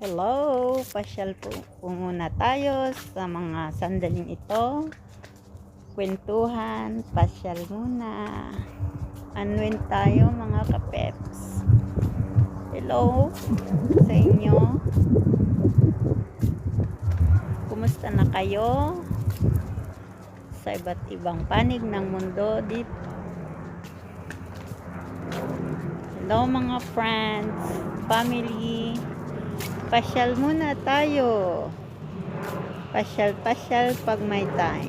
Hello, pasyal po muna tayo sa mga sandaling ito. Kwentuhan, pasyal muna. Unwind tayo mga kapeps. Hello sa inyo. Kumusta na kayo? Sa iba't ibang panig ng mundo dito. Hello mga friends, family. Pasyal muna tayo. Pasyal pag may time.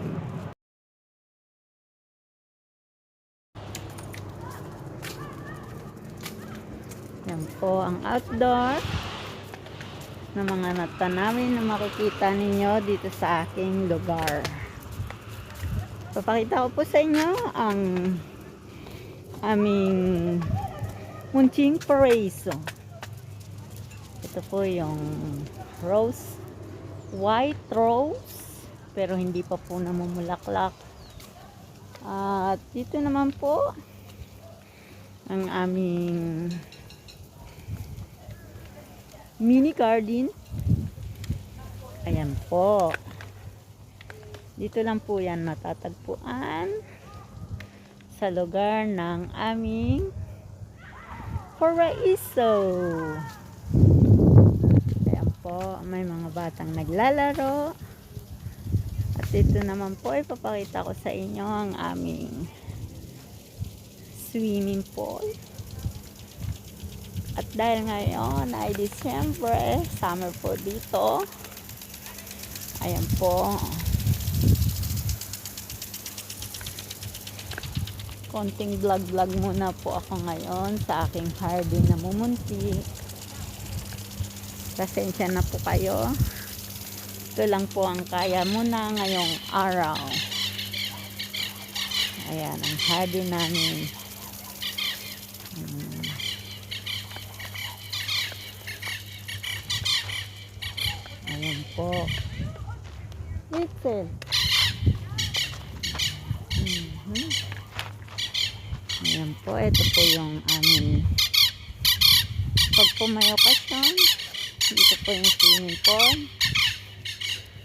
Yan po ang outdoor na mga natanawin na makikita ninyo dito sa aking lugar. Papakita ko po sa inyo ang aming munting paraiso. Ito po yung rose, white rose, pero hindi pa po namumulaklak. At dito naman po ang aming mini garden. Ayan po. Dito lang po yan matatagpuan sa lugar ng aming paraiso. Ayan po, may mga batang naglalaro. At dito naman po ipapakita ko sa inyo ang aming swimming pool. At dahil ngayon ay December, summer po dito. Ayan po. Konting vlog muna po ako ngayon sa aking garden na mumunti. Pasensya na po kayo. Ito lang po ang kaya muna ngayong araw. Ayan ang garden namin. Ayan po. Little. Ayan po, ito po yung aming pag po may okasyon, dito po yung swimming pool.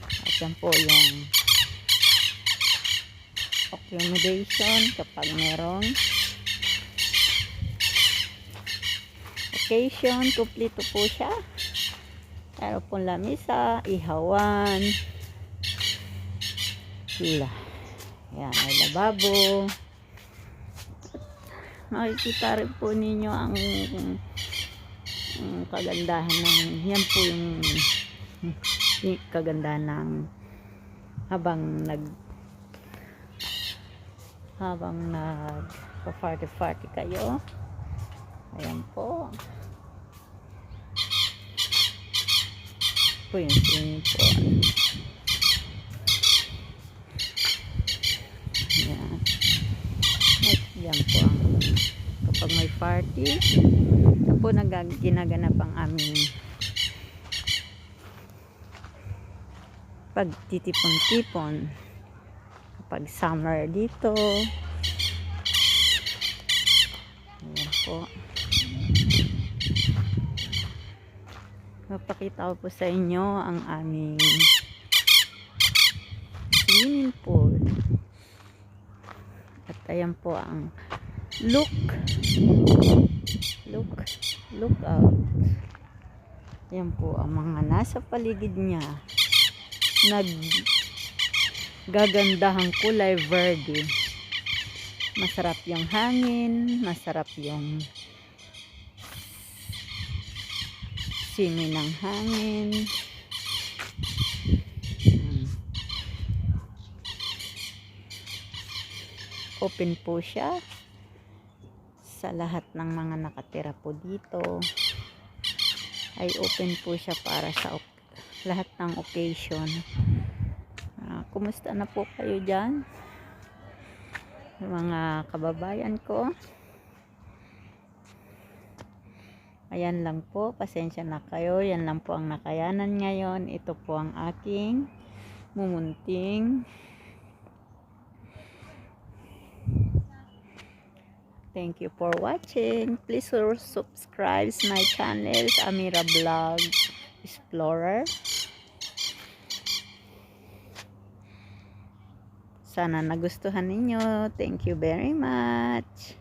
At yan po yung accommodation kapag merong occasion, kumplito po siya. Meron pong lamisa, ihawan, sila. Ayan, may lababo. Makikita rin po ninyo ang kagandahan ng yan po yung kagandahan ng habang nag party kayo. Ayan po. Po yung swimming pool. Ayan. Yan po ang kapag may party, ito po ginaganap ang aming pagtitipon-tipon kapag summer dito. Ayan po. Mapakita ko po sa inyo ang aming swimming pool. At ayan po ang look out. Ayan po ang mga nasa paligid niya. Naggagandahang kulay verde. Masarap yung hangin, masarap yung simoy ng hangin. Open po siya sa lahat ng mga nakatira po dito. Ay open po siya para sa lahat ng occasion. Kumusta na po kayo dyan? Mga kababayan ko. Ayan lang po, pasensya na kayo. Yan lang po ang nakayanan ngayon. Ito po ang aking mumunting. Thank you for watching. Please subscribe my channel, Amira Vlog. explorer. Sana nagustuhan ninyo. Thank you very much.